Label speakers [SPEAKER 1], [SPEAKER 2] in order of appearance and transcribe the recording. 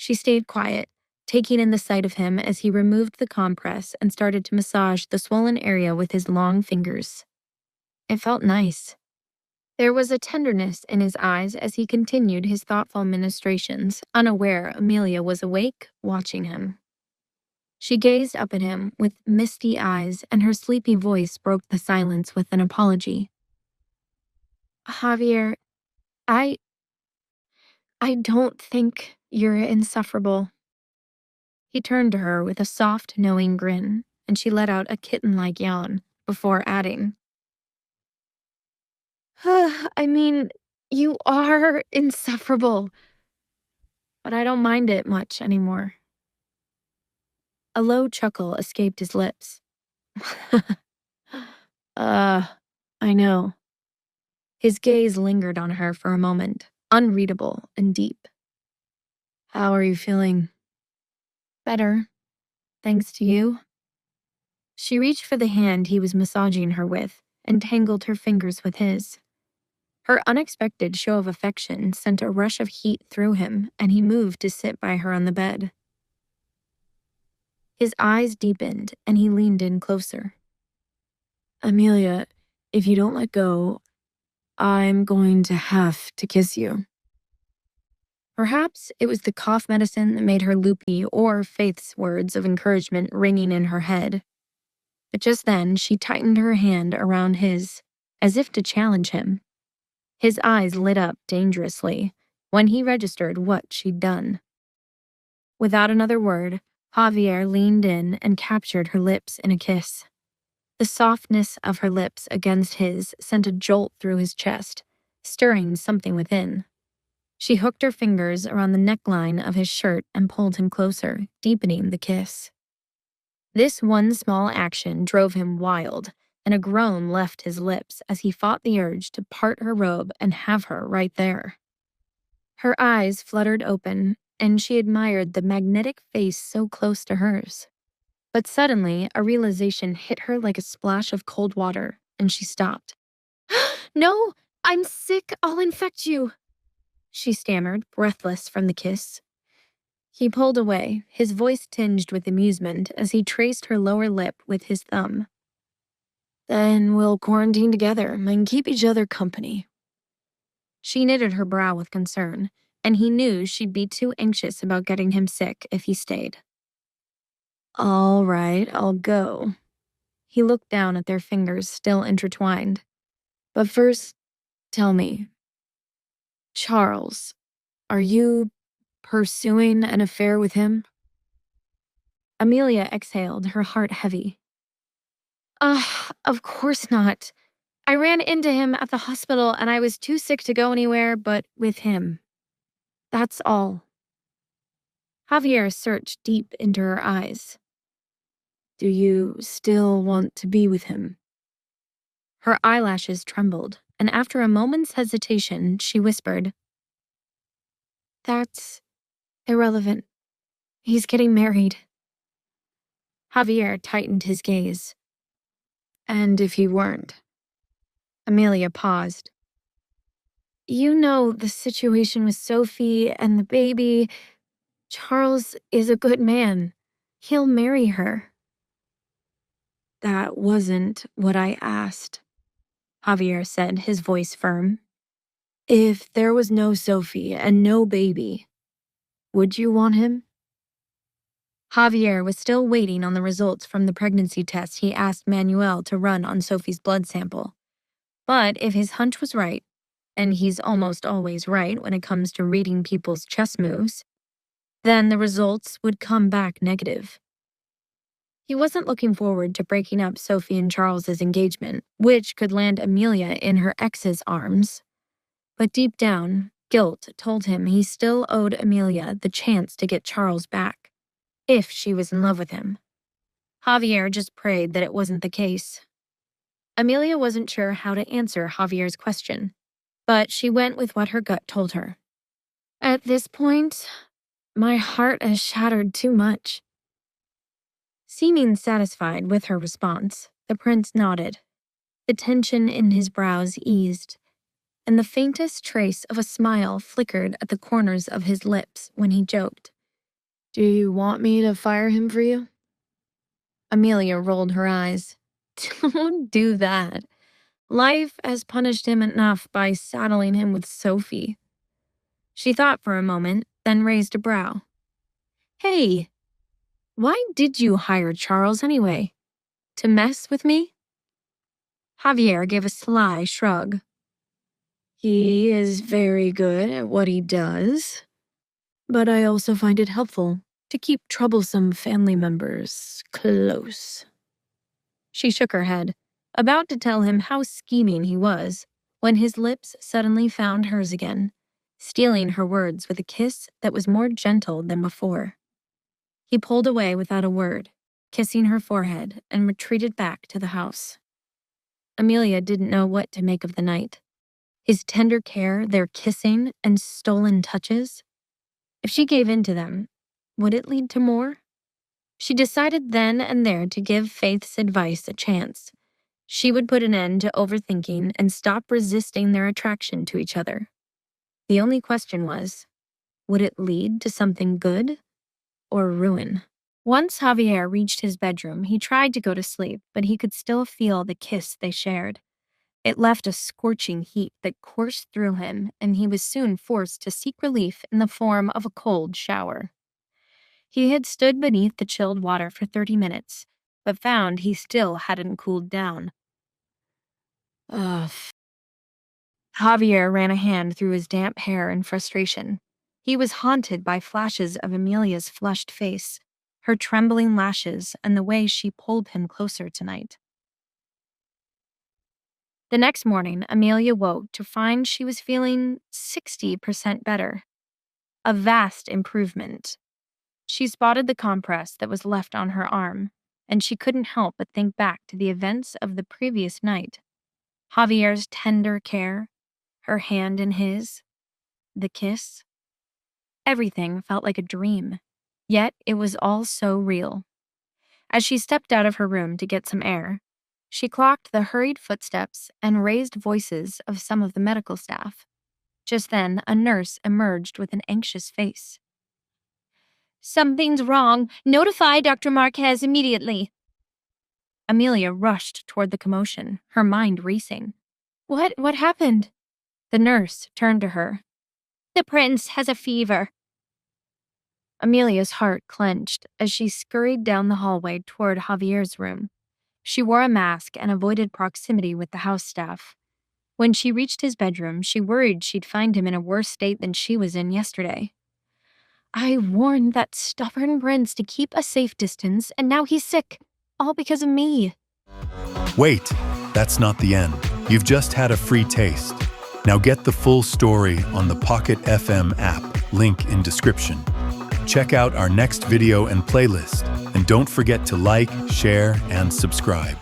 [SPEAKER 1] She stayed quiet, taking in the sight of him as he removed the compress and started to massage the swollen area with his long fingers. It felt nice. There was a tenderness in his eyes as he continued his thoughtful ministrations, unaware Amelia was awake, watching him. She gazed up at him with misty eyes, and her sleepy voice broke the silence with an apology. Javier, I don't think you're insufferable. He turned to her with a soft, knowing grin, and she let out a kitten-like yawn before adding, I mean, you are insufferable, but I don't mind it much anymore. A low chuckle escaped his lips. I know. His gaze lingered on her for a moment, unreadable and deep. How are you feeling? Better, thanks to you. She reached for the hand he was massaging her with and tangled her fingers with his. Her unexpected show of affection sent a rush of heat through him, and he moved to sit by her on the bed. His eyes deepened, and he leaned in closer. Amelia, if you don't let go, I'm going to have to kiss you. Perhaps it was the cough medicine that made her loopy, or Faith's words of encouragement ringing in her head. But just then, she tightened her hand around his, as if to challenge him. His eyes lit up dangerously when he registered what she'd done. Without another word, Javier leaned in and captured her lips in a kiss. The softness of her lips against his sent a jolt through his chest, stirring something within. She hooked her fingers around the neckline of his shirt and pulled him closer, deepening the kiss. This one small action drove him wild, and a groan left his lips as he fought the urge to part her robe and have her right there. Her eyes fluttered open, and she admired the magnetic face so close to hers. But suddenly, a realization hit her like a splash of cold water, and she stopped. No, I'm sick, I'll infect you, she stammered, breathless from the kiss. He pulled away, his voice tinged with amusement as he traced her lower lip with his thumb. Then we'll quarantine together and keep each other company. She knitted her brow with concern, and he knew she'd be too anxious about getting him sick if he stayed. All right, I'll go. He looked down at their fingers still intertwined. But first, tell me, Charles, are you pursuing an affair with him? Amelia exhaled, her heart heavy. Of course not. I ran into him at the hospital and I was too sick to go anywhere but with him. That's all. Javier searched deep into her eyes. Do you still want to be with him? Her eyelashes trembled, and after a moment's hesitation, she whispered, That's irrelevant. He's getting married. Javier tightened his gaze. And if he weren't? Amelia paused. You know the situation with Sophie and the baby. Charles is a good man. He'll marry her. That wasn't what I asked, Javier said, his voice firm. If there was no Sophie and no baby, would you want him? Javier was still waiting on the results from the pregnancy test he asked Manuel to run on Sophie's blood sample. But if his hunch was right, and he's almost always right when it comes to reading people's chess moves, then the results would come back negative. He wasn't looking forward to breaking up Sophie and Charles's engagement, which could land Amelia in her ex's arms. But deep down, guilt told him he still owed Amelia the chance to get Charles back, if she was in love with him. Javier just prayed that it wasn't the case. Amelia wasn't sure how to answer Javier's question, but she went with what her gut told her. At this point, my heart has shattered too much. Seeming satisfied with her response, the prince nodded. The tension in his brows eased, and the faintest trace of a smile flickered at the corners of his lips when he joked, Do you want me to fire him for you? Amelia rolled her eyes. Don't do that. Life has punished him enough by saddling him with Sophie. She thought for a moment, then raised a brow. Hey, why did you hire Charles anyway? To mess with me? Javier gave a sly shrug. He is very good at what he does, but I also find it helpful to keep troublesome family members close. She shook her head, about to tell him how scheming he was, when his lips suddenly found hers again, stealing her words with a kiss that was more gentle than before. He pulled away without a word, kissing her forehead, and retreated back to the house. Amelia didn't know what to make of the night. His tender care, their kissing, and stolen touches. If she gave in to them, would it lead to more? She decided then and there to give Faith's advice a chance. She would put an end to overthinking and stop resisting their attraction to each other. The only question was, would it lead to something good or ruin? Once Javier reached his bedroom, he tried to go to sleep, but he could still feel the kiss they shared. It left a scorching heat that coursed through him, and he was soon forced to seek relief in the form of a cold shower. He had stood beneath the chilled water for 30 minutes, but found he still hadn't cooled down. Ugh. Javier ran a hand through his damp hair in frustration. He was haunted by flashes of Amelia's flushed face, her trembling lashes, and the way she pulled him closer tonight. The next morning, Amelia woke to find she was feeling 60% better. A vast improvement. She spotted the compress that was left on her arm, and she couldn't help but think back to the events of the previous night. Javier's tender care, her hand in his, the kiss. Everything felt like a dream, yet it was all so real. As she stepped out of her room to get some air, she clocked the hurried footsteps and raised voices of some of the medical staff. Just then, a nurse emerged with an anxious face. Something's wrong. Notify Dr. Marquez immediately. Amelia rushed toward the commotion, her mind racing. What happened? The nurse turned to her. The prince has a fever. Amelia's heart clenched as she scurried down the hallway toward Javier's room. She wore a mask and avoided proximity with the house staff. When she reached his bedroom, she worried she'd find him in a worse state than she was in yesterday. I warned that stubborn prince to keep a safe distance, and now he's sick, all because of me.
[SPEAKER 2] Wait, that's not the end. You've just had a free taste. Now get the full story on the Pocket FM app, link in description. Check out our next video and playlist, and don't forget to like, share, and subscribe.